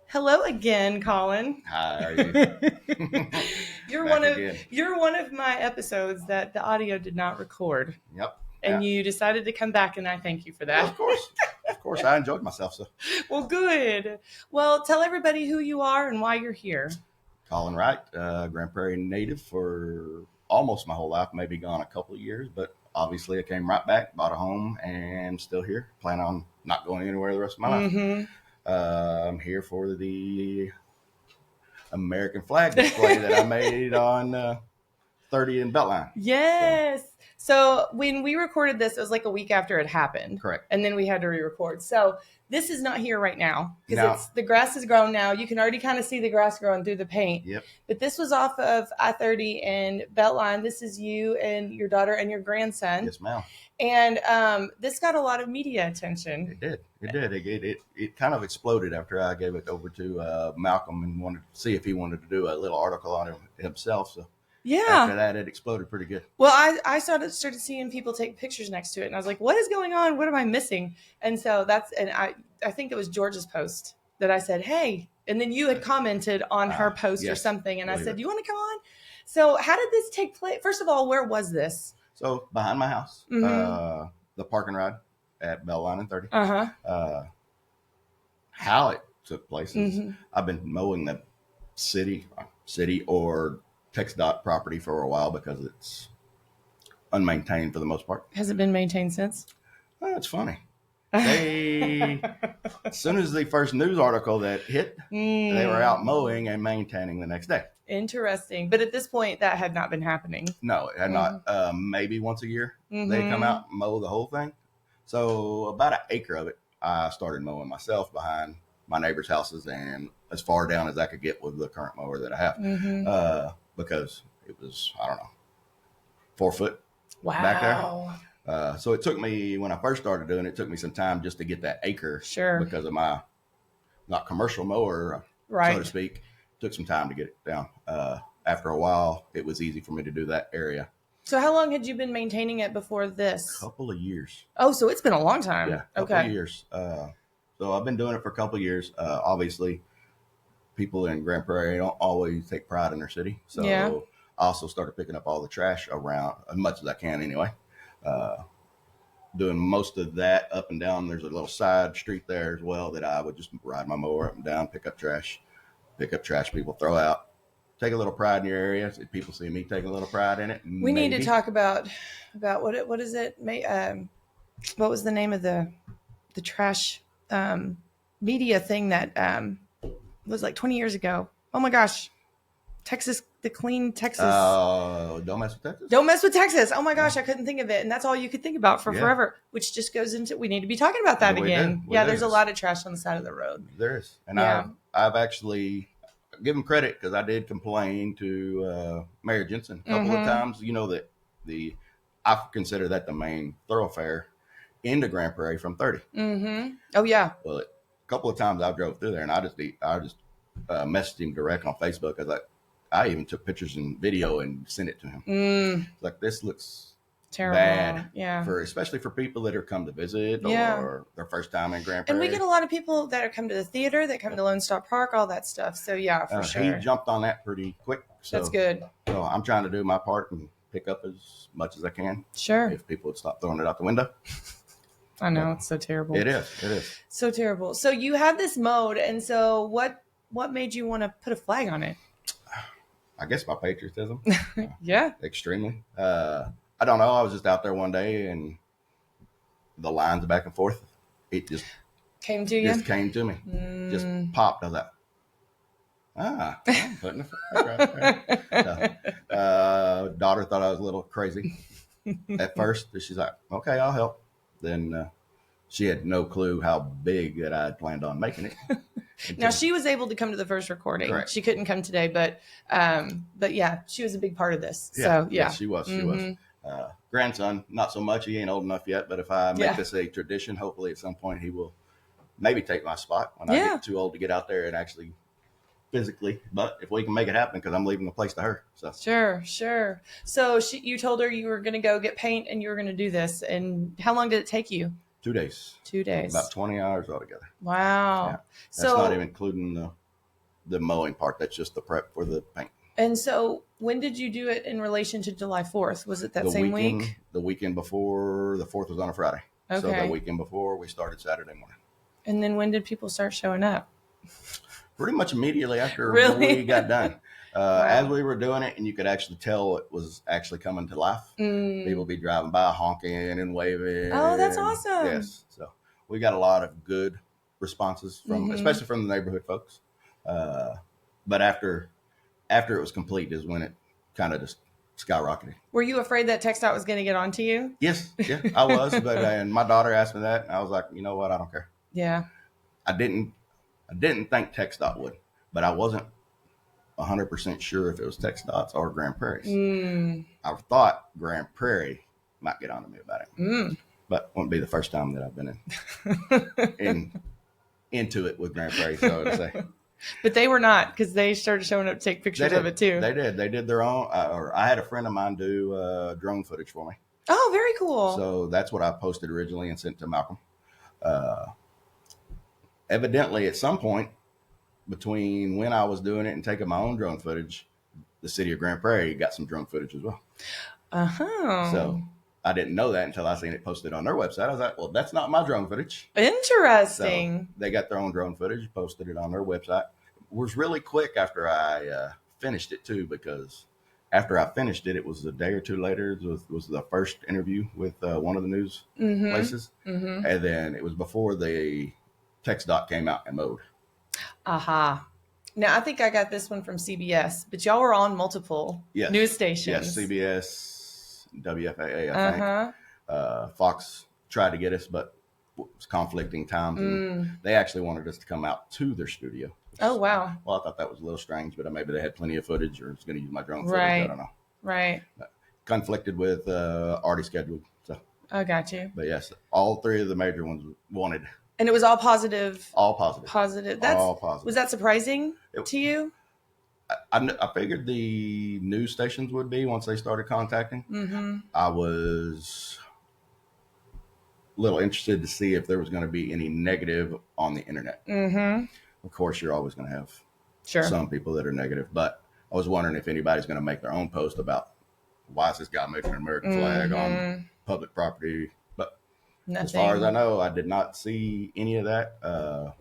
Hello again, Colin. Hi, how are you? You're Back one of again. you're one of my episodes that the audio did not record, Yep. and Yeah. you decided to come back, and I thank you for Well, that. of course. Of course, I enjoyed myself. So, Well, good. Well, tell everybody who you are and why you're here. Colin Wright, Grand Prairie native for almost my whole life, maybe gone a couple of years, but obviously I came right back, bought a home, and still here. Plan on not going anywhere the rest of my life. Mm-hmm. I'm here for the American flag display that I made on 30 in Beltline. Yes. So when we recorded this, it was like a week after it happened. Correct. And then we had to re-record. So this is not here right now because No. the grass is grown now. You can already kind of see the grass growing through the paint. Yep. But this was off of I-30 and Beltline. This is you and your daughter and your grandson. Yes, ma'am. And this got a lot of media attention. It did. It did. It kind of exploded after I gave it over to Malcolm and wanted to see if he wanted to do a little article on it himself. So Yeah. after that, it exploded pretty good. Well, I started seeing people take pictures next to it, and I was like, "What is going on? What am I missing?" And so I think it was George's post that I said, "Hey," and then you had commented on her post or yes, something, and I said, believe it. "Do you want to come on?" So how did this take place? First of all, where was this? So behind my house, Mhm. the park and ride at Beltline and 30. Uh-huh. How it took place is Mhm. I've been mowing the city or TxDOT property for a while because it's unmaintained for the most part. Has it been maintained since? Well, it's funny. They, as soon as the first news article that hit, they were out mowing and maintaining the next day. Interesting. But at this point, that had not been happening. No, it had not. Maybe once a year Mhm. they come out and mow the whole thing. So about an acre of it, I started mowing myself behind my neighbors' houses and as far down as I could get with the current mower that I have. Mhm. Because it was, I don't know, 4 foot Wow. back there. So it took me, when I first started doing it, took me some time just to get that acre. Sure. Because of my not commercial mower, Right. so to speak. Took some time to get it down. After a while, it was easy for me to do that area. So how long had you been maintaining it before this? A couple of years. Oh, so it's been a long time. Yeah, a couple of years. So I've been doing it for a couple of years. Obviously, people in Grand Prairie don't always take pride in their city. So Yeah. I also started picking up all the trash around as much as I can anyway. Doing most of that up and down. There's a little side street there as well that I would just ride my mower up and down, pick up trash people throw out. Take a little pride in your area. If people see me taking a little pride in it, We need to talk about what is it? What was the name of the trash media thing that was like 20 years ago? Oh my gosh, Texas, the Clean Texas. Don't mess with Texas. Don't mess with Texas. Oh my gosh, I couldn't think of it, and that's all you could think about for forever. Which just goes into we need to be talking about that again. There's a lot of trash on the side of the road. There is, and I've actually give him credit because I did complain to Mayor Jensen a couple of times. You know that I consider that the main thoroughfare into Grand Prairie from 30. Mm-hmm. Oh yeah. Well, a couple of times I drove through there and I just messaged him direct on Facebook. I even took pictures and video and sent it to him. Like, this looks terrible. Bad. Yeah. Especially for people that are come to visit or their first time in Grand Prairie. And we get a lot of people that are come to the theater, that come to Lone Star Park, all that stuff. So yeah, for sure. He jumped on that pretty quick. So, that's good. So I'm trying to do my part and pick up as much as I can. Sure. If people would stop throwing it out the window. I know, it's so terrible. It is. So terrible. So you had this mode, and so what made you want to put a flag on it? I guess my patriotism. Yeah. Extremely. I don't know. I was just out there one day and the lines back and forth. It just came to you. Just came to me. Just popped. I was like, I'm putting a flag right there. Daughter thought I was a little crazy at first, but she's like, okay, I'll help. Then she had no clue how big that I had planned on making it. Now she was able to come to the first recording. Correct. She couldn't come today, but yeah, she was a big part of this. Yeah, so yeah, she was. She was. Grandson, not so much. He ain't old enough yet. But if I make this a tradition, hopefully at some point he will maybe take my spot when I get too old to get out there and actually physically. But if we can make it happen, because I'm leaving the place to her. So sure. So you told her you were going to go get paint and you were going to do this. And how long did it take you? 2 days. 2 days. About 20 hours altogether. Wow. Yeah. That's not even including the mowing part. That's just the prep for the paint. And so when did you do it in relation to July 4th? Was it that same week? The weekend before. The 4th was on a Friday. Okay. So the weekend before, we started Saturday morning. And then when did people start showing up? Pretty much immediately after Really? we got done. Wow. As we were doing it, and you could actually tell it was actually coming to life. People be driving by, honking and waving. Oh, that's awesome. Yes. So we got a lot of good responses from, especially from the neighborhood folks. But after it was complete is when it kind of just skyrocketed. Were you afraid that TxDOT was going to get onto you? Yes. Yeah, I was. But and my daughter asked me that, and I was like, you know what? I don't care. Yeah. I didn't think TxDOT would, but I wasn't 100% sure if it was TxDOT's or Grand Prairie's. I thought Grand Prairie might get on to me about it, but wouldn't be the first time that I've been into it with Grand Prairie, so to say. But they were not, because they started showing up to take pictures of it too. They did. They did their own. Or I had a friend of mine do drone footage for me. Oh, very cool. So that's what I posted originally and sent to Malcolm. Evidently, at some point between when I was doing it and taking my own drone footage, the city of Grand Prairie got some drone footage as well. So I didn't know that until I seen it posted on their website. I was like, well, that's not my drone footage. Interesting. So they got their own drone footage, posted it on their website. It was really quick after I finished it too, because after I finished it, it was a day or two later. It was the first interview with one of the news places. And then it was before the TxDOT came out and mowed. Aha. Now, I think I got this one from CBS, but y'all were on multiple news stations. Yes, CBS, WFAA, I think. Fox tried to get us, but it was conflicting times. And they actually wanted us to come out to their studio. Oh, wow. Well, I thought that was a little strange, but maybe they had plenty of footage or was going to use my drone footage. Right. I don't know. Right. But conflicted with already scheduled. So. I got you. But yes, all three of the major ones wanted. And it was all positive. All positive. Positive. All positive. Was that surprising to you? I figured the news stations would be once they started contacting. I was a little interested to see if there was going to be any negative on the internet. Of course, you're always going to have some people that are negative, but I was wondering if anybody's going to make their own post about why is this guy making an American flag on public property. But nothing. As far as I know, I did not see any of that.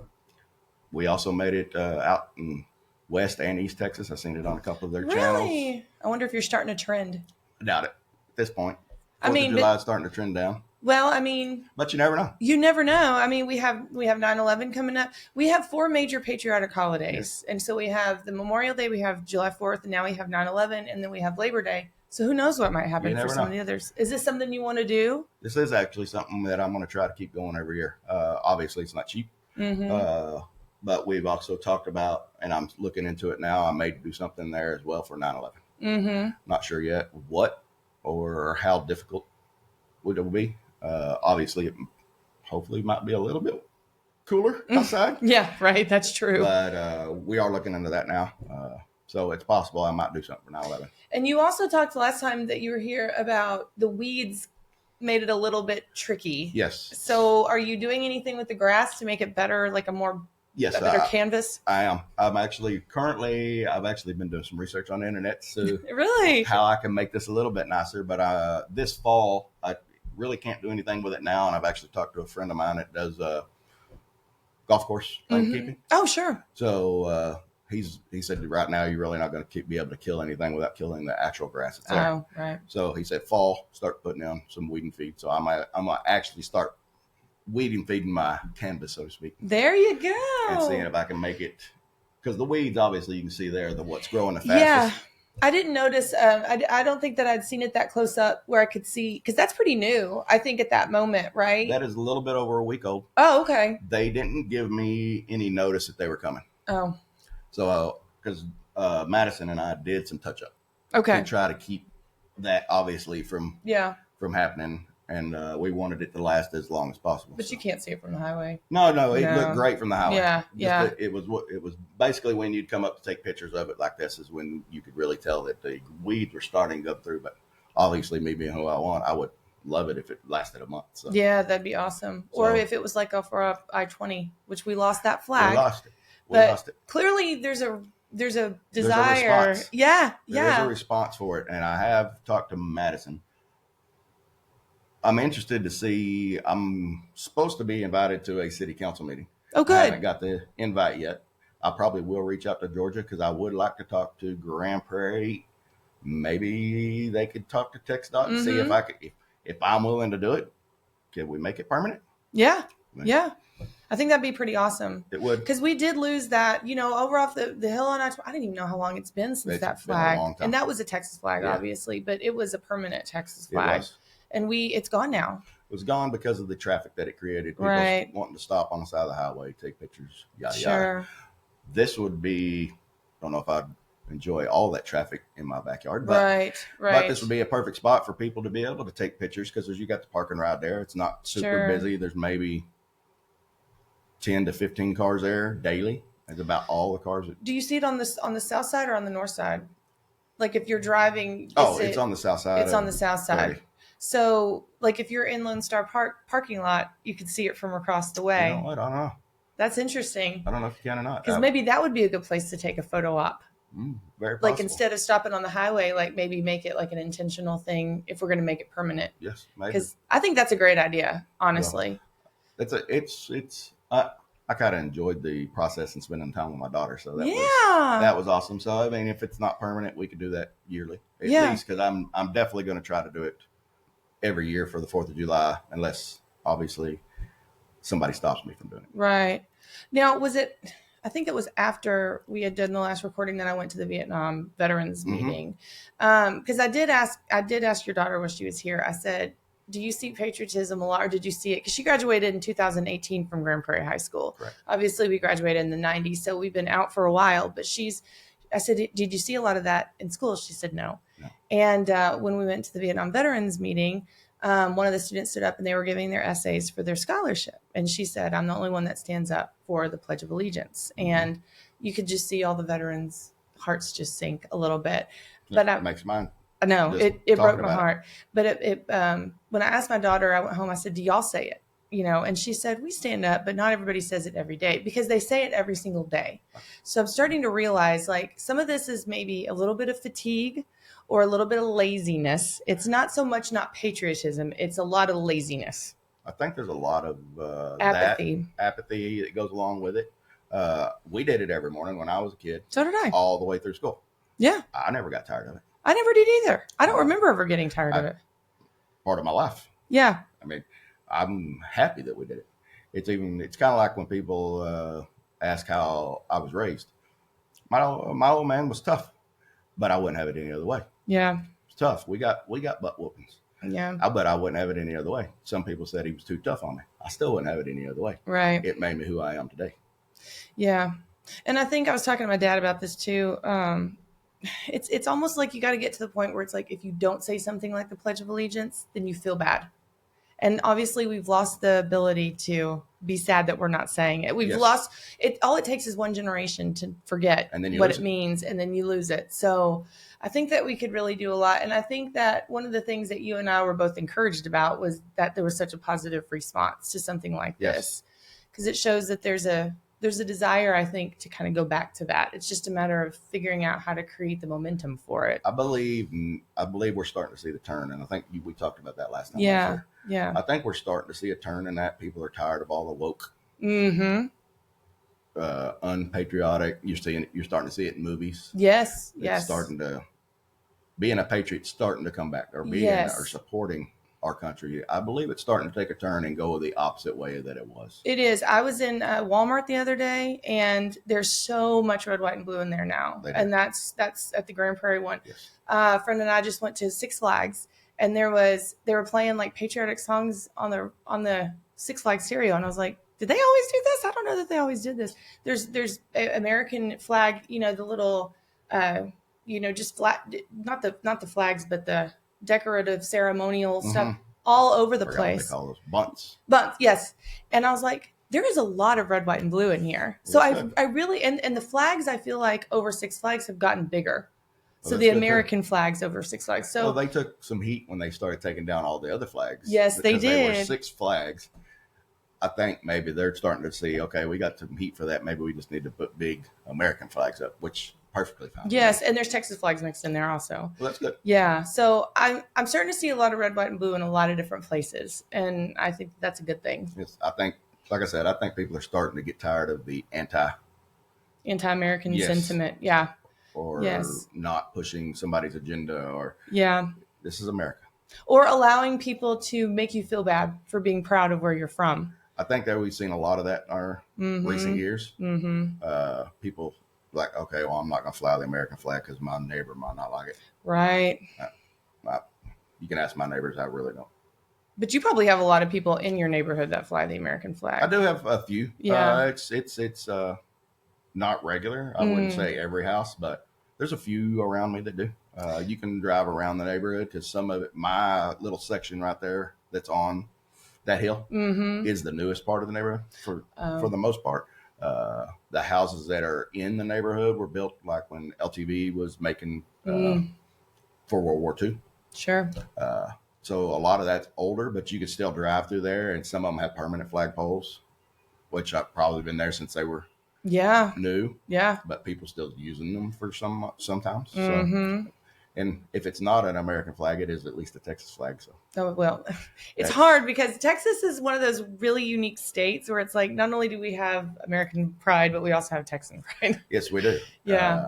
We also made it out in West and East Texas. I've seen it on a couple of their channels. I wonder if you're starting a trend. I doubt it at this point. 4th I mean, of July is starting to trend down. Well, I mean, but you never know. You never know. I mean, we have 9/11 coming up. We have 4 major patriotic holidays, and so we have the Memorial Day, we have July 4th, and now we have 9/11, and then we have Labor Day. So who knows what might happen for some of the others? Is this something you want to do? This is actually something that I'm going to try to keep going every year. Obviously, it's not cheap, but we've also talked about, and I'm looking into it now. I may do something there as well for 9/11. Not sure yet what or how difficult would it be. Obviously, it hopefully might be a little bit cooler outside. Yeah, right. That's true. But we are looking into that now. So it's possible I might do something for 9/11. And you also talked last time that you were here about the weeds made it a little bit tricky. Yes. So are you doing anything with the grass to make it better, like a better canvas? I am. I've actually been doing some research on the internet. So really? How I can make this a little bit nicer. But this fall, I really can't do anything with it now. And I've actually talked to a friend of mine that does golf course keeping. Oh, sure. So he said right now you're really not going to be able to kill anything without killing the actual grass that's there. Oh, right. So he said fall, start putting down some weed and feed. So I'm gonna actually start weed and feeding my canvas, so to speak. There you go. And seeing if I can make it, because the weeds obviously you can see there what's growing the fastest. Yeah. I didn't notice. I don't think that I'd seen it that close up where I could see, because that's pretty new, I think, at that moment, right? That is a little bit over a week old. Oh, okay. They didn't give me any notice that they were coming. Oh. So, because Madison and I did some touch up. Okay. To try to keep that obviously from happening. And we wanted it to last as long as possible. But you can't see it from the highway. No, it looked great from the highway. Yeah. It was basically when you'd come up to take pictures of it like this is when you could really tell that the weeds were starting to go through. But obviously, me being who I want, I would love it if it lasted a month. So Yeah, that'd be awesome. Or if it was like off our I-20, which we lost that flag. We lost it. But clearly there's a desire. There's a response. Yeah. There's a response for it. And I have talked to Madison. I'm interested to see. I'm supposed to be invited to a city council meeting. Oh, good. I haven't got the invite yet. I probably will reach out to Georgia because I would like to talk to Grand Prairie. Maybe they could talk to TxDOT and see if I could, if I'm willing to do it. Can we make it permanent? Yeah. Yeah. I think that'd be pretty awesome. It would. Because we did lose that, over off the hill on I didn't even know how long it's been since that flag. And that was a Texas flag, obviously, but it was a permanent Texas flag. And it's gone now. It was gone because of the traffic that it created. People wanting to stop on the side of the highway, take pictures, yada, yada. This would be, I don't know if I'd enjoy all that traffic in my backyard. But, right. But this would be a perfect spot for people to be able to take pictures because you got the parking right there. It's not super busy. There's maybe 10 to 15 cars there daily. That's about all the cars. Do you see it on the south side or on the north side? Like if you're driving. It's on the south side. It's on the south side. 30. So like if you're in Lone Star Park parking lot, you could see it from across the way. You know what? I don't know. That's interesting. I don't know if you can or not. Because maybe that would be a good place to take a photo op. Very possible. Like instead of stopping on the highway, like maybe make it like an intentional thing if we're going to make it permanent. Yes, maybe. Because I think that's a great idea, honestly. I kind of enjoyed the process and spending time with my daughter, so that was awesome. So I mean, if it's not permanent, we could do that yearly at least, because I'm definitely going to try to do it every year for the 4th of July, unless obviously somebody stops me from doing it. Right. Now, I think it was after we had done the last recording that I went to the Vietnam veterans meeting. Because I did ask your daughter when she was here, I said, do you see patriotism a lot, or did you see it? Because she graduated in 2018 from Grand Prairie High School. Right. Obviously, we graduated in the 90s, so we've been out for a while. But I said, did you see a lot of that in school? She said no. And when we went to the Vietnam veterans meeting, one of the students stood up and they were giving their essays for their scholarship. And she said, I'm the only one that stands up for the Pledge of Allegiance. And you could just see all the veterans' hearts just sink a little bit. But it makes mine. I know it broke my heart. But when I asked my daughter, I went home, I said, do y'all say it? And she said, we stand up, but not everybody says it every day because they say it every single day. So I'm starting to realize like some of this is maybe a little bit of fatigue or a little bit of laziness. It's not so much not patriotism. It's a lot of laziness. I think there's a lot of apathy that goes along with it. We did it every morning when I was a kid. So did I. All the way through school. Yeah. I never got tired of it. I never did either. I don't remember ever getting tired of it. Part of my life. Yeah. I mean, I'm happy that we did it. It's kind of like when people ask how I was raised. My old man was tough, but I wouldn't have it any other way. Yeah. It's tough. We got butt whoopings. Yeah. But I wouldn't have it any other way. Some people said he was too tough on me. I still wouldn't have it any other way. Right. It made me who I am today. Yeah. And I think I was talking to my dad about this too. It's almost like you got to get to the point where it's like if you don't say something like the Pledge of Allegiance, then you feel bad. And obviously we've lost the ability to be sad that we're not saying it. We've lost it. All it takes is one generation to forget what it means, and then you lose it. So I think that we could really do a lot. And I think that one of the things that you and I were both encouraged about was that there was such a positive response to something like this, because it shows that there's a desire, I think, to kind of go back to that. It's just a matter of figuring out how to create the momentum for it. I believe we're starting to see the turn. And I think we talked about that last time. Yeah. Yeah. I think we're starting to see a turn in that. People are tired of all the woke, unpatriotic. You're starting to see it in movies. Yes. It's starting to, being a patriot starting to come back, or or supporting our country. I believe it's starting to take a turn and go the opposite way that it was. It is. I was in Walmart the other day, and there's so much red, white, and blue in there now. And that's at the Grand Prairie one. Yes. A friend and I just went to Six Flags, and they were playing like patriotic songs on the Six Flags stereo, and I was like, did they always do this? I don't know that they always did this. There's a American flag, the little just flat, not the flags, but the decorative ceremonial stuff all over the place. What they call those bunts. Bunts, yes. And I was like, there is a lot of red, white, and blue in here. So I really, and the flags, I feel like over Six Flags have gotten bigger. So the American flags over Six Flags. So they took some heat when they started taking down all the other flags. Yes, they did. They were Six Flags. I think maybe they're starting to see, okay, we got some heat for that. Maybe we just need to put big American flags up, which perfectly fine. Yes, and there's Texas flags mixed in there also. Well, that's good. Yeah, so I'm starting to see a lot of red, white, and blue in a lot of different places, and I think that's a good thing. Yes, I think, like I said, I think people are starting to get tired of the anti-American sentiment. Yeah. Or not pushing somebody's agenda, or this is America. Or allowing people to make you feel bad for being proud of where you're from. I think that we've seen a lot of that in our recent years. People like, okay, well, I'm not going to fly the American flag because my neighbor might not like it. Right. You can ask my neighbors. I really don't. But you probably have a lot of people in your neighborhood that fly the American flag. I do have a few. Yeah. It's not regular. I wouldn't say every house, but there's a few around me that do. You can drive around the neighborhood to some of it. My little section right there that's on that hill is the newest part of the neighborhood for the most part. The houses that are in the neighborhood were built like when LTV was making for World War II. Sure. So a lot of that's older, but you could still drive through there, and some of them have permanent flagpoles, which I've probably been there since they were new. Yeah. But people still using them for sometimes. So, and if it's not an American flag, it is at least a Texas flag. So. Oh, well, it's hard because Texas is one of those really unique states where it's like, not only do we have American pride, but we also have Texan pride. Yes, we do. Yeah.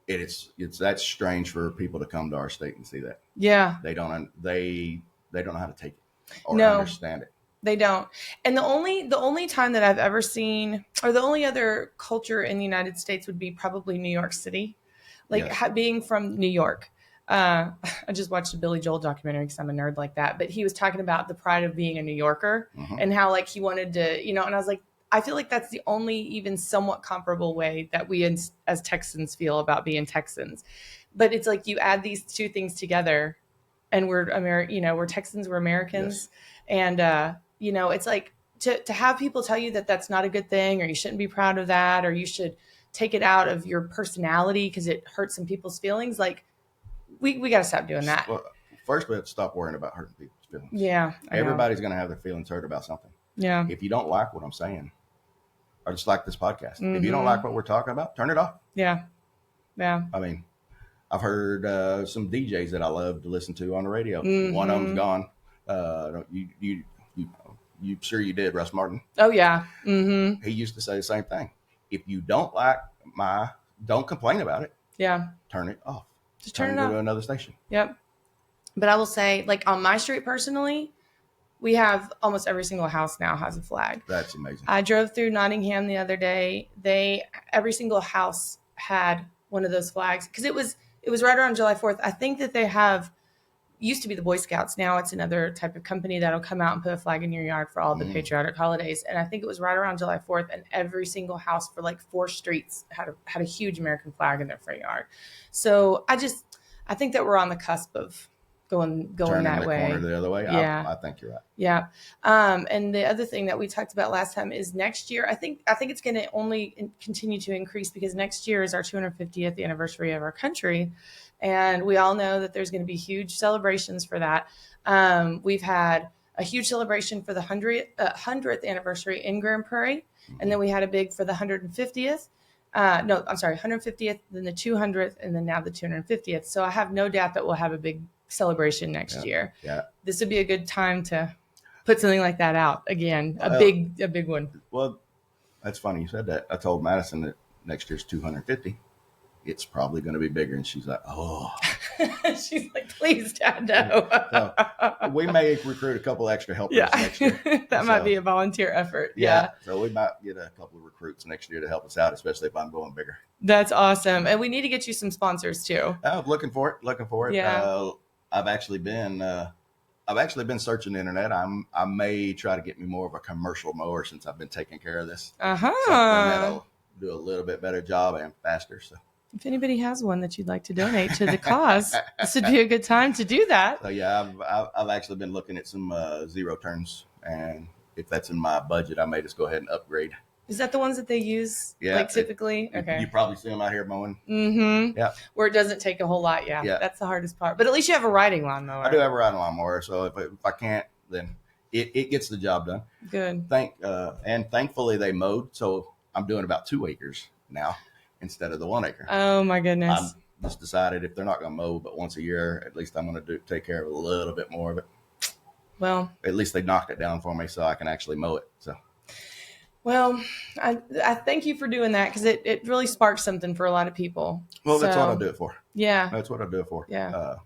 It's that's strange for people to come to our state and see that. Yeah. They don't know how to take it or understand it. They don't. And the only time that I've ever seen, or the only other culture in the United States would be probably New York City. Like being from New York. I just watched a Billy Joel documentary because I'm a nerd like that. But he was talking about the pride of being a New Yorker and how like he wanted to, and I was like, I feel like that's the only even somewhat comparable way that we as Texans feel about being Texans. But it's like you add these two things together and we're we're Texans, we're Americans. Yes. And, it's like to have people tell you that that's not a good thing, or you shouldn't be proud of that, or you should take it out of your personality because it hurts some people's feelings. Like we got to stop doing that. Well, first we have to stop worrying about hurting people's feelings. Yeah. Everybody's going to have their feelings hurt about something. Yeah. If you don't like what I'm saying, or just like this podcast, if you don't like what we're talking about, turn it off. Yeah. Yeah. I mean, I've heard some DJs that I love to listen to on the radio. One of them's gone. You sure you did, Russ Martin? Oh yeah. Mm-hmm. He used to say the same thing. If you don't like don't complain about it. Yeah. Turn it off. Just turn it off. To another station. Yep. But I will say, like on my street personally, we have almost every single house now has a flag. That's amazing. I drove through Nottingham the other day. Every single house had one of those flags because it was right around July 4th. I think that they used to be the Boy Scouts. Now it's another type of company that'll come out and put a flag in your yard for all the patriotic holidays. And I think it was right around July 4th, and every single house for like 4 streets had a huge American flag in their front yard. So I think that we're on the cusp of going turning that way. Corner the other way. Yeah. I think you're right. Yeah. And the other thing that we talked about last time is next year. I think it's going to only continue to increase because next year is our 250th anniversary of our country. And we all know that there's going to be huge celebrations for that. We've had a huge celebration for the 100th anniversary in Grand Prairie. And then we had a big for the 150th. 150th, then the 200th, and then now the 250th. So I have no doubt that we'll have a big celebration next year. Yeah. This would be a good time to put something like that out again. A big one. Well, that's funny you said that. I told Madison that next year's 250. It's probably going to be bigger. And she's like, oh. She's like, please, Dad, no. So we may recruit a couple extra helpers next year. That might be a volunteer effort. Yeah. So we might get a couple of recruits next year to help us out, especially if I'm going bigger. That's awesome. And we need to get you some sponsors too. I'm looking for it. Yeah. I've actually been searching the internet. I may try to get me more of a commercial mower since I've been taking care of this. Something that'll do a little bit better job and faster. So if anybody has one that you'd like to donate to the cause, this would be a good time to do that. So yeah, I've actually been looking at some zero turns, and if that's in my budget, I may just go ahead and upgrade. Is that the ones that they use? Yeah, Like typically? Okay. You probably see them out here mowing. Mm-hmm. Yeah. Where it doesn't take a whole lot. Yeah. That's the hardest part. But at least you have a riding lawnmower. I do have a riding lawnmower, so if I can't, then it gets the job done. Good. And thankfully they mowed, so I'm doing about 2 acres now instead of the 1 acre. Oh my goodness. I'm just decided if they're not going to mow but once a year, at least I'm going to take care of a little bit more of it. Well, at least they knocked it down for me so I can actually mow it. So, well, I thank you for doing that because it really sparked something for a lot of people. Well, that's what I do it for. Yeah. That's what I do it for. Yeah.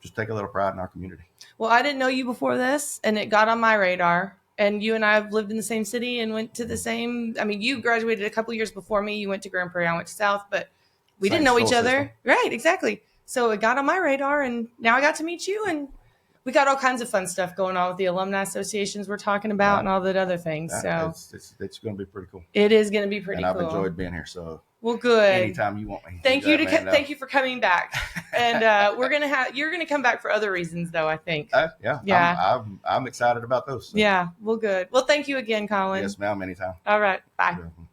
Just take a little pride in our community. Well, I didn't know you before this, and it got on my radar. And you and I have lived in the same city and went to the same. I mean, you graduated a couple years before me. You went to Grand Prairie. I went to South, but we didn't know each other. Right, exactly. So it got on my radar, and now I got to meet you, and we got all kinds of fun stuff going on with the alumni associations we're talking about and all that other things. So it's going to be pretty cool. It is going to be pretty cool. And I've enjoyed being here. So well, good. Anytime you want me. Thank you for coming back. And you're gonna come back for other reasons, though. I think. Yeah. I'm excited about those. So. Yeah. Well, good. Well, thank you again, Colin. Yes, ma'am. Anytime. All right. Bye. Yeah.